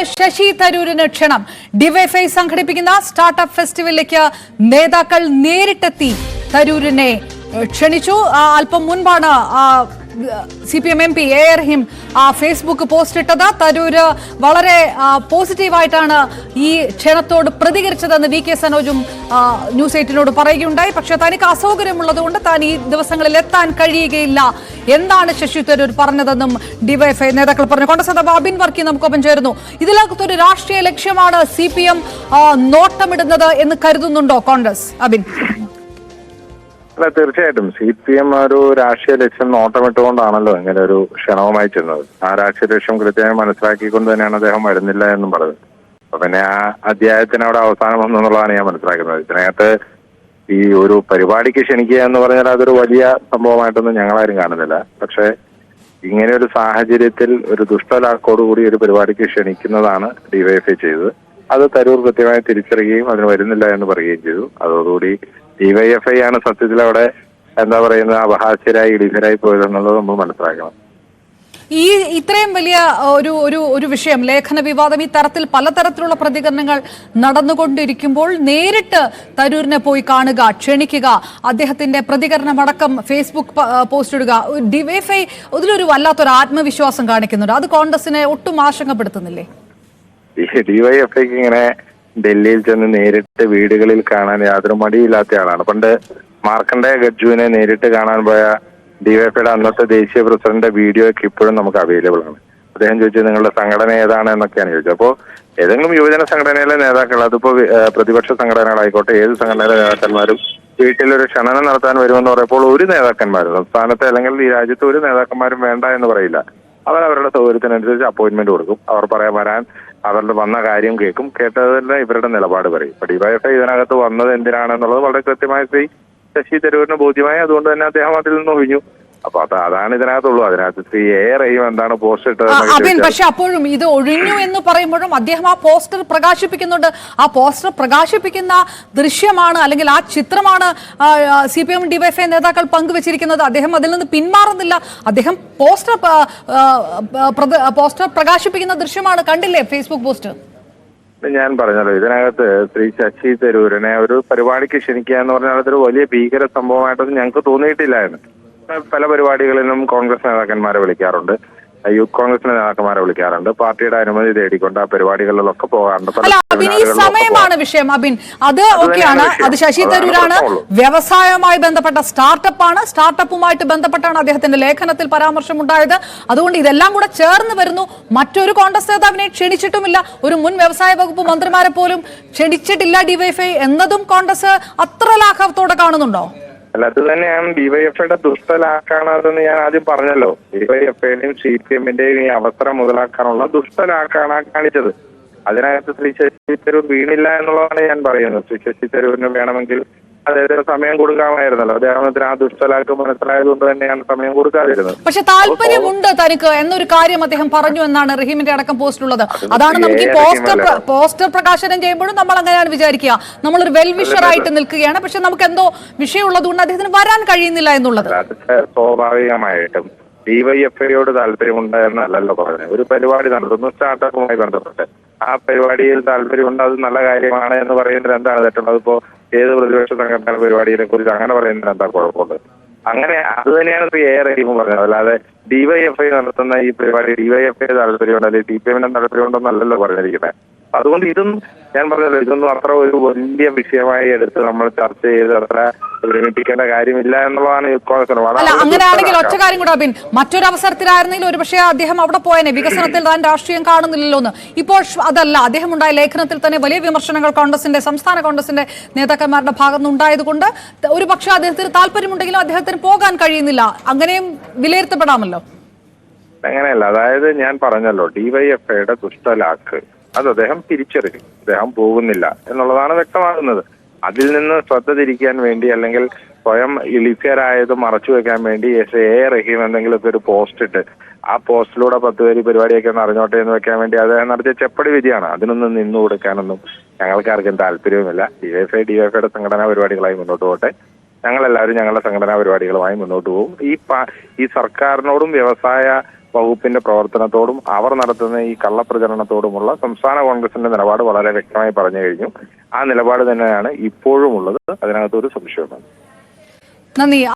ശശി തരൂരിന് ക്ഷണം. ഡിവൈഎഫ്ഐ സംഘടിപ്പിക്കുന്ന സ്റ്റാർട്ടപ്പ് ഫെസ്റ്റിവലിലേക്ക് നേതാക്കൾ നേരിട്ടെത്തി തരൂരിനെ ക്ഷണിച്ചു. അല്പം മുൻപാണ് CPM MP A Rahim Facebook post ഇട്ടത്. തരൂര് വളരെ പോസിറ്റീവായിട്ടാണ് ഈ ക്ഷണത്തോട് പ്രതികരിച്ചതെന്ന് VK സനോജും ന്യൂസ് 8നോട് പറയുകയുണ്ടായി. പക്ഷെ തനിക്ക് അസൗകര്യമുള്ളതുകൊണ്ട് താൻ ഈ ദിവസങ്ങളിൽ എത്താൻ കഴിയുകയില്ല എന്താണ് ശശി തരൂർ പറഞ്ഞതെന്നും ഡിവൈഎഫ്ഐ നേതാക്കൾ പറഞ്ഞു. കോൺഗ്രസ് നേതാവ് അബിൻ വർക്കി നമുക്കൊപ്പം ചേരുന്നു. ഇതിലൊരു രാഷ്ട്രീയ ലക്ഷ്യമാണ് CPM നോട്ടമിടുന്നത് എന്ന് കരുതുന്നുണ്ടോ കോൺഗ്രസ്? അബിൻ. അല്ല, തീർച്ചയായിട്ടും CPM ഒരു രാഷ്ട്രീയ ലക്ഷ്യം നോട്ടമിട്ടുകൊണ്ടാണല്ലോ ഇങ്ങനെ ഒരു ക്ഷണവുമായി ചെന്നത്. ആ രാഷ്ട്രീയ ലക്ഷ്യം കൃത്യമായി മനസ്സിലാക്കിക്കൊണ്ട് തന്നെയാണ് അദ്ദേഹം വരുന്നില്ല എന്നും പറഞ്ഞത്. അപ്പൊ പിന്നെ ആ അധ്യായത്തിന് അവിടെ അവസാനം വന്നു എന്നുള്ളതാണ് ഞാൻ മനസ്സിലാക്കുന്നത്. ഇതിനകത്ത് ഈ ഒരു പരിപാടിക്ക് ക്ഷണിക്കുക എന്ന് പറഞ്ഞാൽ അതൊരു വലിയ സംഭവമായിട്ടൊന്നും ഞങ്ങളാരും കാണുന്നില്ല. പക്ഷെ ഇങ്ങനെ ഒരു സാഹചര്യത്തിൽ ഒരു ദുഷ്ടലാക്കോടുകൂടി ഒരു പരിപാടിക്ക് ക്ഷണിക്കുന്നതാണ് ഡിവൈഎഫ്ഐ ചെയ്തത്. അത് തരൂർ കൃത്യമായി തിരിച്ചറിയുകയും അതിന് വരുന്നില്ല എന്ന് പറയുകയും ചെയ്തു. അതോടുകൂടി ഡിവൈഎഫ്ഐ ആണ് സത്യത്തിൽ അവിടെ എന്താ പറയുന്നത് അപഹാസ്യരായി ഇടികരായി പോയതെന്നുള്ളത് നമ്മൾ മനസ്സിലാക്കണം. ഈ ഇത്രയും വലിയ ഒരു വിഷയം, ലേഖന വിവാദം, ഈ തരത്തിൽ പലതരത്തിലുള്ള പ്രതികരണങ്ങൾ നടന്നുകൊണ്ടിരിക്കുമ്പോൾ നേരിട്ട് തരൂരിനെ പോയി കാണുക, ക്ഷണിക്കുക, അദ്ദേഹത്തിന്റെ പ്രതികരണമടക്കം ഫേസ്ബുക്ക് പോസ്റ്റ് ഇടുക, ഡിവൈഎഫ്ഐ ഇതിലൊരു വല്ലാത്തൊരു ആത്മവിശ്വാസം കാണിക്കുന്നുണ്ട്. അത് കോൺഗ്രസിനെ ഒട്ടും ആശങ്കപ്പെടുത്തുന്നില്ലേ? ഡിവൈഎഫ്ഐക്ക് ഇങ്ങനെ ഡൽഹിയിൽ ചെന്ന് നേരിട്ട് വീടുകളിൽ കാണാൻ യാതൊരു മടിയില്ലാത്ത ആളാണ്. പണ്ട് മാർക്കണ്ഡേയ ഗഡ്ജുവിനെ നേരിട്ട് കാണാൻ പോയ ഡിവൈഎഫ്ഐയുടെ അന്നത്തെ ദേശീയ പ്രസിഡന്റിന്റെ വീഡിയോ ഒക്കെ ഇപ്പോഴും നമുക്ക് അവൈലബിൾ ആണ്. അദ്ദേഹം ചോദിച്ചത് നിങ്ങളുടെ സംഘടന ഏതാണ് എന്നൊക്കെയാണ് ചോദിച്ചത്. അപ്പോൾ ഏതെങ്കിലും യുവജന സംഘടനയിലെ നേതാക്കൾ, അതിപ്പോ പ്രതിപക്ഷ സംഘടനകളായിക്കോട്ടെ, ഏത് സംഘടനയിലെ നേതാക്കന്മാരും വീട്ടിലൊരു ക്ഷണനം നടത്താൻ വരുമെന്ന് പറയുമ്പോൾ ഒരു നേതാക്കന്മാരും സംസ്ഥാനത്തെ അല്ലെങ്കിൽ ഈ രാജ്യത്ത് ഒരു നേതാക്കന്മാരും വേണ്ട എന്ന് പറയില്ല. അവർ അവരുടെ സൗകര്യത്തിനനുസരിച്ച് അപ്പോയിന്റ്മെന്റ് കൊടുക്കും. അവർ പറയാൻ വരാൻ അവരുടെ വന്ന കാര്യം കേൾക്കും. കേട്ടതല്ല ഇവരുടെ നിലപാട് പറയും. ഇപ്പൊ ഡിവൈഎഫ്ഐ ഇതിനകത്ത് വന്നത് എന്തിനാണെന്നുള്ളത് വളരെ കൃത്യമായി ശശി തരൂരിന് ബോധ്യമായി. അതുകൊണ്ട് തന്നെ അദ്ദേഹം അതിൽ നിന്ന് ഒഴിഞ്ഞു. അപ്പൊ അതാണ് ഇതിനകത്തുള്ളൂ. അതിനകത്ത് എ റഹീം എന്താണ് പോസ്റ്റ് ഇട്ടത്? പക്ഷെ അപ്പോഴും ഇത് ഒഴിഞ്ഞു എന്ന് പറയുമ്പോഴും അദ്ദേഹം ആ പോസ്റ്റർ പ്രകാശിപ്പിക്കുന്നുണ്ട്. ആ പോസ്റ്റർ പ്രകാശിപ്പിക്കുന്ന ദൃശ്യമാണ് അല്ലെങ്കിൽ ആ ചിത്രമാണ് CPM ഡിവൈഎഫ്ഐ നേതാക്കൾ പങ്കുവച്ചിരിക്കുന്നത്. അദ്ദേഹം അതിൽ നിന്ന് പിന്മാറുന്നില്ല. അദ്ദേഹം പോസ്റ്റർ പ്രകാശിപ്പിക്കുന്ന ദൃശ്യമാണ്. കണ്ടില്ലേ ഫേസ്ബുക്ക് പോസ്റ്റ്? ഞാൻ പറഞ്ഞല്ലോ, ഇതിനകത്ത് ശ്രീ ശശി തരൂരിനെ ഒരു പരിപാടിക്ക് ക്ഷണിക്കുക എന്ന് പറഞ്ഞാൽ അതൊരു വലിയ ഭീകര സംഭവമായിട്ടൊന്നും ഞങ്ങൾക്ക് തോന്നിയിട്ടില്ലായിരുന്നു. പല പരിപാടികളിലും കോൺഗ്രസ് നേതാക്കന്മാരെ വിളിക്കാറുണ്ട്, യൂത്ത് കോൺഗ്രസിന്റെ നേതാക്കന്മാരെ വിളിക്കാറുണ്ട്, പാർട്ടിയുടെ അനുമതി തേടിക്കൊണ്ട് ആ പരിപാടികളിലൊക്കെ പോകാറുണ്ട്. സമയമാണ് വിഷയം അബിൻ, അത് ഓക്കെയാണ്. അത് ശശി തരൂരാണ്. വ്യവസായവുമായി ബന്ധപ്പെട്ട സ്റ്റാർട്ടപ്പാണ്. സ്റ്റാർട്ടപ്പുമായിട്ട് ബന്ധപ്പെട്ടാണ് അദ്ദേഹത്തിന്റെ ലേഖനത്തിൽ പരാമർശമുണ്ടായത്. അതുകൊണ്ട് ഇതെല്ലാം കൂടെ ചേർന്ന് വരുന്നു. മറ്റൊരു കോൺഗ്രസ് നേതാവിനെ ക്ഷണിച്ചിട്ടുമില്ല. ഒരു മുൻ വ്യവസായ വകുപ്പ് മന്ത്രിമാരെ പോലും ക്ഷണിച്ചിട്ടില്ല ഡിവൈഎഫ്ഐ എന്നതും കോൺഗ്രസ് അത്ര ലാഘവത്തോടെ കാണുന്നുണ്ടോ? അല്ല, അത് തന്നെയാണ് ഡിവൈഎഫ്ഐയുടെ ദുഷ്ടലാക്കാണതെന്ന് ഞാൻ ആദ്യം പറഞ്ഞല്ലോ. ഡിവൈഎഫ്ഐയുടെയും CPMന്റെയും ഈ അവസരം മുതലാക്കാനുള്ള ദുഷ്ടലാക്കാണ് കാണിച്ചത്. അതിനകത്ത് ശ്രീ ശശി തരൂർ വീണില്ല എന്നുള്ളതാണ് ഞാൻ പറയുന്നത്. ശ്രീ ശശി തരൂരിന് വേണമെങ്കിൽ അദ്ദേഹത്തിന് സമയം കൊടുക്കാമായിരുന്നല്ലോ. അദ്ദേഹത്തിന് ആ ദുഷ്ടലാക്ക് മനസ്സിലായതുകൊണ്ട് തന്നെയാണ് സമയം കൊടുക്കാതിരുന്നത്. പക്ഷെ താല്പര്യമുണ്ട് തനിക്ക് എന്നൊരു കാര്യം അദ്ദേഹം പറഞ്ഞു എന്നാണ് റഹീമിന്റെ അടക്കം പോസ്റ്റിലുള്ളത്. അതാണ് നമുക്ക് ഈ പോസ്റ്റർ പ്രകാശനം ചെയ്യുമ്പോഴും നമ്മൾ അങ്ങനെയാണ് വിചാരിക്കുക. നമ്മളൊരു വെൽവിഷർ ആയിട്ട് നിൽക്കുകയാണ്. പക്ഷെ നമുക്ക് എന്തോ വിഷയമുള്ളത് കൊണ്ട് അദ്ദേഹത്തിന് വരാൻ കഴിയുന്നില്ല എന്നുള്ളത്. സ്വാഭാവികമായിട്ടും ഡിവൈഎഫ്ഐയോട് താല്പര്യമുണ്ട് എന്നല്ലല്ലോ പറഞ്ഞത്. ഒരു പരിപാടി നടത്തുന്നു സ്റ്റാർട്ടപ്പുമായി ബന്ധപ്പെട്ട്, ആ പരിപാടിയിൽ താല്പര്യമുണ്ട്, അത് നല്ല കാര്യമാണ് എന്ന് പറയുന്നത് എന്താണ് തെറ്റുള്ളത്? ഇപ്പോ ഏത് പ്രതിപക്ഷ സംഘടന പരിപാടിയെ കുറിച്ച് അങ്ങനെ പറയുന്നത് എന്താ കുഴപ്പമുണ്ട്? അങ്ങനെ അത് തന്നെയാണ് ശ്രീ എ റഹീം പറഞ്ഞത്. അല്ലാതെ ഡിവൈഎഫ്ഐ നടത്തുന്ന ഈ പരിപാടി ഡിവൈഎഫ്ഐ താല്പര്യമുണ്ട് അല്ലെങ്കിൽ CPMന്റെ താല്പര്യമുണ്ടെന്നല്ലല്ലോ പറഞ്ഞിരിക്കുന്നത്. അതുകൊണ്ട് ഇതും ഞാൻ പറഞ്ഞല്ലോ, ഇതൊന്നും അത്ര ഒരു വലിയ വിഷയമായി എടുത്ത് നമ്മൾ ചർച്ച ചെയ്ത് അത്ര ഒരുമിപ്പിക്കേണ്ട കാര്യമില്ല എന്നുള്ളതാണ് അങ്ങനെയാണെങ്കിൽ ഒറ്റ കാര്യം കൂടെ അബിൻ, മറ്റൊരു അവസരത്തിലായിരുന്നെങ്കിൽ ഒരുപക്ഷെ അദ്ദേഹം അവിടെ പോയനെ. വികസനത്തിൽ താൻ രാഷ്ട്രീയം കാണുന്നില്ലല്ലോ എന്ന്. ഇപ്പോൾ അതല്ല. അദ്ദേഹം ഉണ്ടായ ലേഖനത്തിൽ തന്നെ വലിയ വിമർശനങ്ങൾ സംസ്ഥാന കോൺഗ്രസിന്റെ നേതാക്കന്മാരുടെ ഭാഗത്തുനിന്ന് ഉണ്ടായതുകൊണ്ട് ഒരുപക്ഷെ അദ്ദേഹത്തിന് താല്പര്യമുണ്ടെങ്കിലും അദ്ദേഹത്തിന് പോകാൻ കഴിയുന്നില്ല. അങ്ങനെയും വിലയിരുത്തപ്പെടാമല്ലോ. അങ്ങനെയല്ല, അതായത് ഞാൻ പറഞ്ഞല്ലോ, ഡിവൈഎഫ്ഐയുടെ ദുഷ്ടലാക്ക് അത് അദ്ദേഹം തിരിച്ചറിയും. അദ്ദേഹം പോകുന്നില്ല എന്നുള്ളതാണ് വ്യക്തമാകുന്നത്. അതിൽ നിന്ന് ശ്രദ്ധ തിരിക്കാൻ വേണ്ടി അല്ലെങ്കിൽ സ്വയം ഇളിഫ്യരായത് മറച്ചു വെക്കാൻ വേണ്ടി എ റഹീം എന്തെങ്കിലുമൊക്കെ ഒരു പോസ്റ്റ് ഇട്ട് ആ പോസ്റ്റിലൂടെ 10 പേര് പരിപാടിയൊക്കെ ഒന്ന് അറിഞ്ഞോട്ടെ എന്ന് വെക്കാൻ വേണ്ടി അദ്ദേഹം നടത്തിയ ചെപ്പടി വിധിയാണ്. അതിനൊന്നും നിന്നു കൊടുക്കാനൊന്നും ഞങ്ങൾക്ക് ആർക്കും താല്പര്യവുമില്ല. ഡിവൈഎഫ്ഐയുടെ സംഘടനാ പരിപാടികളായി മുന്നോട്ട് പോകട്ടെ. ഞങ്ങളെല്ലാവരും ഞങ്ങളുടെ സംഘടനാ പരിപാടികളുമായി മുന്നോട്ട് പോകും. ഈ സർക്കാരിനോടും വ്യവസായ വകുപ്പിന്റെ പ്രവർത്തനത്തോടും അവർ നടത്തുന്ന ഈ കള്ളപ്രചരണത്തോടുമുള്ള സംസ്ഥാന കോൺഗ്രസിന്റെ നിലപാട് വളരെ വ്യക്തമായി പറഞ്ഞു കഴിഞ്ഞു. ആ നിലപാട് തന്നെയാണ് ഇപ്പോഴും ഉള്ളത്. അതിനകത്തൊരു സംശയമാണ്. നന്ദി.